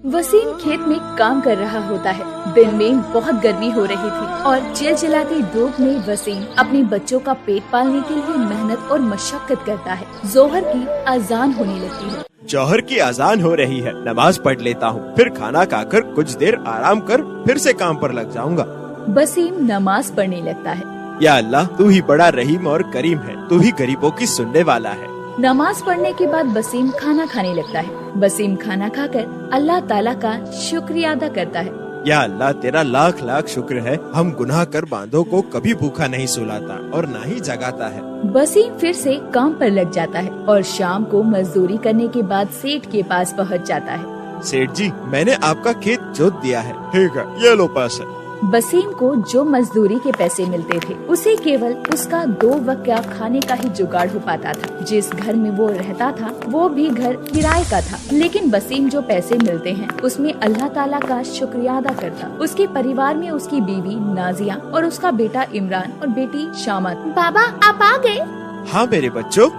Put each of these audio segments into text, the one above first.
वसीम खेत में काम कर रहा होता है। दिन में बहुत गर्मी हो रही थी और चिलचिलाती धूप में वसीम अपने बच्चों का पेट पालने के लिए मेहनत और मशक्कत करता है। जोहर की अजान होने लगती है। जौहर की अजान हो रही है, नमाज पढ़ लेता हूँ, फिर खाना खाकर कुछ देर आराम कर फिर से काम पर लग जाऊंगा। वसीम नमाज पढ़ने लगता है। या अल्लाह, तू ही बड़ा रहीम और करीम है, तू ही गरीबों की सुनने वाला है। नमाज पढ़ने के बाद वसीम खाना खाने लगता है। वसीम खाना खाकर अल्लाह ताला का शुक्रिया अदा करता है। या अल्लाह, तेरा लाख लाख शुक्र है, हम गुनाह कर बांधों को कभी भूखा नहीं सुलाता और न ही जगाता है। वसीम फिर से काम पर लग जाता है और शाम को मजदूरी करने के बाद सेठ के पास पहुंच जाता है। सेठ जी, मैंने आपका खेत जोत दिया है। ठीक है, ये लो पैसे। वसीम को जो मजदूरी के पैसे मिलते थे उसे केवल उसका 2 वक्त का खाने का ही जुगाड़ हो पाता था। जिस घर में वो रहता था वो भी घर किराए का था, लेकिन वसीम जो पैसे मिलते हैं उसमें अल्लाह ताला का शुक्रिया अदा करता। उसके परिवार में उसकी बीवी नाजिया और उसका बेटा इमरान और बेटी शामत। बाबा, आप आ गए? हाँ मेरे बच्चों।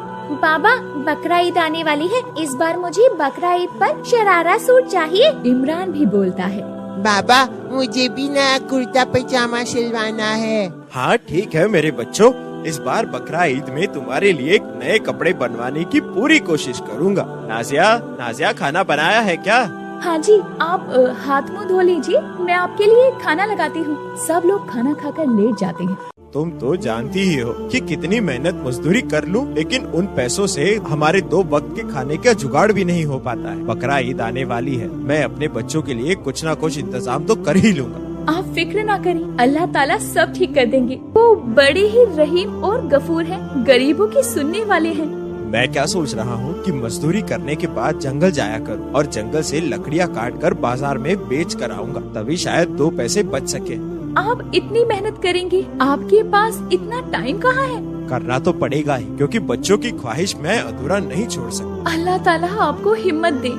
बाबा, बकरा ईद आने वाली है, इस बार मुझे बकरा ईद पर शरारा सूट चाहिए। इमरान भी बोलता है, बाबा मुझे भी नया कुर्ता पजामा सिलवाना है। हाँ ठीक है मेरे बच्चों, इस बार बकरा ईद में तुम्हारे लिए नए कपड़े बनवाने की पूरी कोशिश करूँगा। नाजिया खाना बनाया है क्या? हाँ जी, आप हाथ मुंह धो लीजिए, मैं आपके लिए खाना लगाती हूँ। सब लोग खाना खाकर लेट जाते हैं। तुम तो जानती ही हो कि कितनी मेहनत मजदूरी कर लूं, लेकिन उन पैसों से हमारे 2 वक्त के खाने का जुगाड़ भी नहीं हो पाता है। बकरा ईद आने वाली है, मैं अपने बच्चों के लिए कुछ न कुछ इंतजाम तो कर ही लूंगा। आप फिक्र ना करें, अल्लाह ताला सब ठीक कर देंगे। वो बड़े ही रहीम और गफूर हैं, गरीबों की सुनने वाले हैं। मैं क्या सोच रहा हूँ कि मजदूरी करने के बाद जंगल जाया करूँ और जंगल से लकड़ियाँ काट कर बाजार में बेच कर आऊँगा, तभी शायद 2 पैसे बच सके। आप इतनी मेहनत करेंगे, आपके पास इतना टाइम कहाँ है? करना तो पड़ेगा ही, क्योंकि बच्चों की ख्वाहिश मैं अधूरा नहीं छोड़ सकता। अल्लाह ताला आपको हिम्मत दे।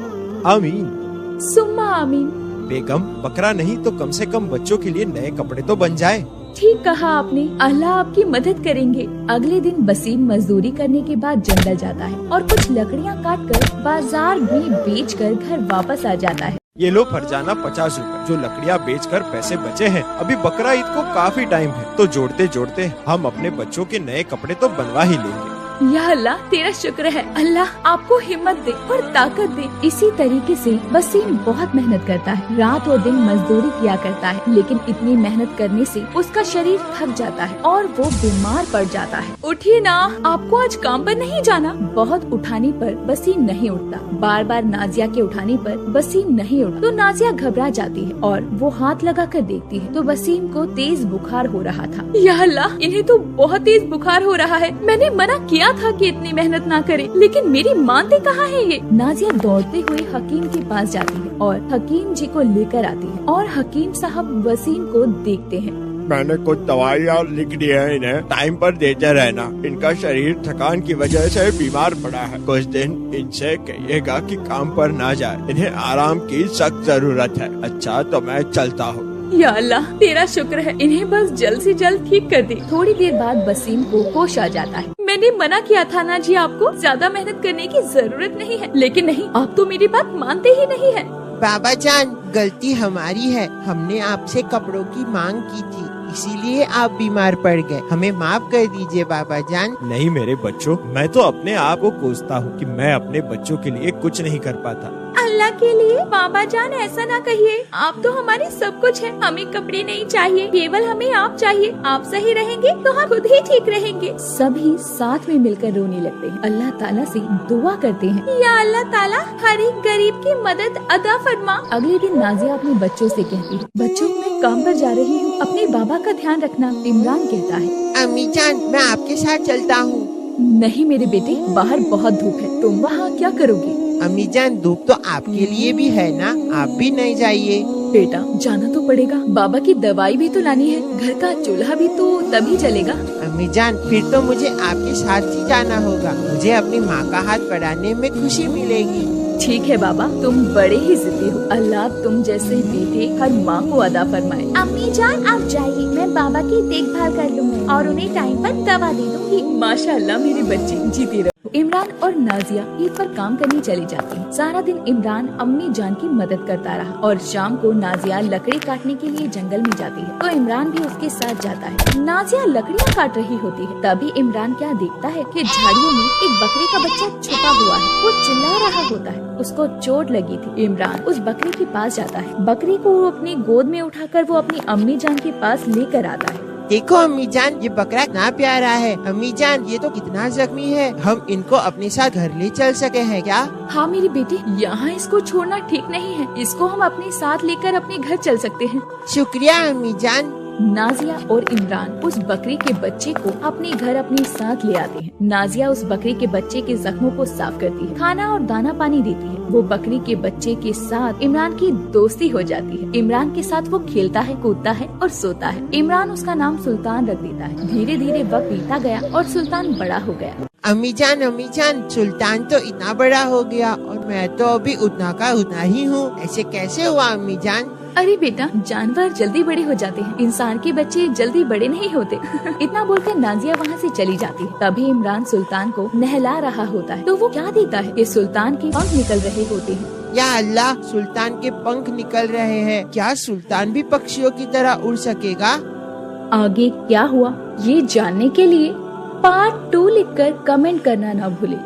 आमीन सुम्मा आमीन। बेगम, बकरा नहीं तो कम से कम बच्चों के लिए नए कपड़े तो बन जाए। ठीक कहा आपने, अल्लाह आपकी मदद करेंगे। अगले दिन वसीम मजदूरी करने के बाद जंगल जाता है और कुछ लकड़ियाँ काट कर बाजार में बेच कर घर वापस आ जाता है। ये लो फरजाना 50 रुपए, जो लकड़ियाँ बेचकर पैसे बचे हैं। अभी बकरा ईद को काफी टाइम है, तो जोड़ते जोड़ते हम अपने बच्चों के नए कपड़े तो बनवा ही लेंगे। या अल्लाह, तेरा शुक्र है। अल्लाह आपको हिम्मत दे और ताकत दे। इसी तरीके से वसीम बहुत मेहनत करता है, रात और दिन मजदूरी किया करता है, लेकिन इतनी मेहनत करने से उसका शरीर थक जाता है और वो बीमार पड़ जाता है। उठिए ना, आपको आज काम पर नहीं जाना। बहुत उठाने पर वसीम नहीं उठता। बार बार नाजिया के उठाने पर वसीम नहीं उठता तो नाजिया घबरा जाती है और वो हाथ लगा कर देखती है तो वसीम को तेज बुखार हो रहा था। या अल्लाह, इन्हें तो बहुत तेज बुखार हो रहा है। मैंने मना किया था कि इतनी मेहनत ना करे, लेकिन मेरी मानते कहाँ है ये? नाजिया दौड़ते हुए हकीम के पास जाती है और हकीम जी को लेकर आती है और हकीम साहब वसीम को देखते हैं। मैंने कुछ दवाइयाँ लिख दी है, इन्हें टाइम पर देते रहना। इनका शरीर थकान की वजह से बीमार पड़ा है। कुछ दिन इनसे कहिएगा कि काम पर ना जाए, इन्हें आराम की सख्त जरूरत है। अच्छा तो मैं चलता हूँ। या अल्लाह, तेरा शुक्र है, इन्हें बस जल्द से जल्द ठीक कर दे। थोड़ी देर बाद वसीम को होश आ जाता है। मैंने मना किया था ना जी आपको, ज्यादा मेहनत करने की जरूरत नहीं है, लेकिन नहीं, आप तो मेरी बात मानते ही नहीं है। बाबा जान, गलती हमारी है, हमने आपसे कपड़ों की मांग की थी, इसीलिए आप बीमार पड़ गए। हमें माफ कर दीजिए बाबा जान। नहीं मेरे बच्चों, मैं तो अपने आप को कोसता हूँ कि मैं अपने बच्चों के लिए कुछ नहीं कर पाता। अल्लाह के लिए बाबा जान ऐसा ना कहिए, आप तो हमारे सब कुछ है। हमें कपड़े नहीं चाहिए, केवल हमें आप चाहिए। आप सही रहेंगे तो हम खुद ही ठीक रहेंगे। सभी साथ में मिलकर रोने लगते हैं, अल्लाह ताला से दुआ करते हैं। या अल्लाह ताला हर एक गरीब की मदद अदा फरमा। अगले दिन नाजिया अपने बच्चों से कहती है, बच्चों मैं काम पर जा रही हूँ, अपने बाबा का ध्यान रखना। इमरान कहता है, अम्मी जान मैं आपके साथ चलता हूँ। नहीं मेरे बेटे, बाहर बहुत धूप है, तुम वहाँ क्या करोगे? अम्मी जान, धूप तो आपके लिए भी है ना, आप भी नहीं जाइए। बेटा जाना तो पड़ेगा, बाबा की दवाई भी तो लानी है, घर का चूल्हा भी तो तभी चलेगा। अम्मी जान, फिर तो मुझे आपके साथ ही जाना होगा, मुझे अपनी माँ का हाथ बढ़ाने में खुशी मिलेगी। ठीक है बाबा, तुम बड़े ही जिद्दी हो। अल्लाह तुम जैसे बेटे हर माँ को अदा फरमाए। अम्मी जान आप जाइए, मैं बाबा की देखभाल कर लूँगी और उन्हें टाइम पर दवा दे दूँगी। माशाअल्लाह मेरी बच्ची, जीती रहो। इमरान और नाजिया ईद पर काम करने चली जाती है। सारा दिन इमरान अम्मी जान की मदद करता रहा और शाम को नाजिया लकड़ी काटने के लिए जंगल में जाती है तो इमरान भी उसके साथ जाता है। नाजिया लकड़ियाँ काट रही होती है, तभी इमरान क्या देखता है कि झाड़ियों में एक बकरे का बच्चा छुपा हुआ है। वो चिल्ला रहा होता है, उसको चोट लगी थी। इमरान उस बकरे के पास जाता है, बकरी को वो अपनी गोद में उठाकर वो अपनी अम्मी जान के पास लेकर आता है। देखो अम्मी जान, ये बकरा कितना प्यारा है। अम्मी जान, ये तो कितना जख्मी है, हम इनको अपने साथ घर ले चल सके हैं क्या? हाँ मेरी बेटी, यहाँ इसको छोड़ना ठीक नहीं है, इसको हम अपने साथ लेकर अपने घर चल सकते हैं। शुक्रिया अम्मी जान। नाजिया और इमरान उस बकरी के बच्चे को अपने घर अपने साथ ले आते हैं। नाजिया उस बकरी के बच्चे के जख्मों को साफ करती है, खाना और दाना पानी देती है। वो बकरी के बच्चे के साथ इमरान की दोस्ती हो जाती है। इमरान के साथ वो खेलता है, कूदता है और सोता है। इमरान उसका नाम सुल्तान रख देता है। धीरे धीरे वक्त बीता गया और सुल्तान बड़ा हो गया। अम्मी जान, सुल्तान तो इतना बड़ा हो गया और मैं तो अभी उतना का उतना ही हूँ। ऐसे कैसे हुआ अम्मी जान? अरे बेटा, जानवर जल्दी बड़े हो जाते हैं, इंसान के बच्चे जल्दी बड़े नहीं होते। इतना बोलकर नाजिया वहाँ से चली जाती है। तभी इमरान सुल्तान को नहला रहा होता है तो वो क्या देखता है कि सुल्तान के पंख निकल रहे होते हैं। या अल्लाह, सुल्तान के पंख निकल रहे हैं। क्या सुल्तान भी पक्षियों की तरह उड़ सकेगा? आगे क्या हुआ ये जानने के लिए पार्ट 2 लिखकर कमेंट करना ना भूले।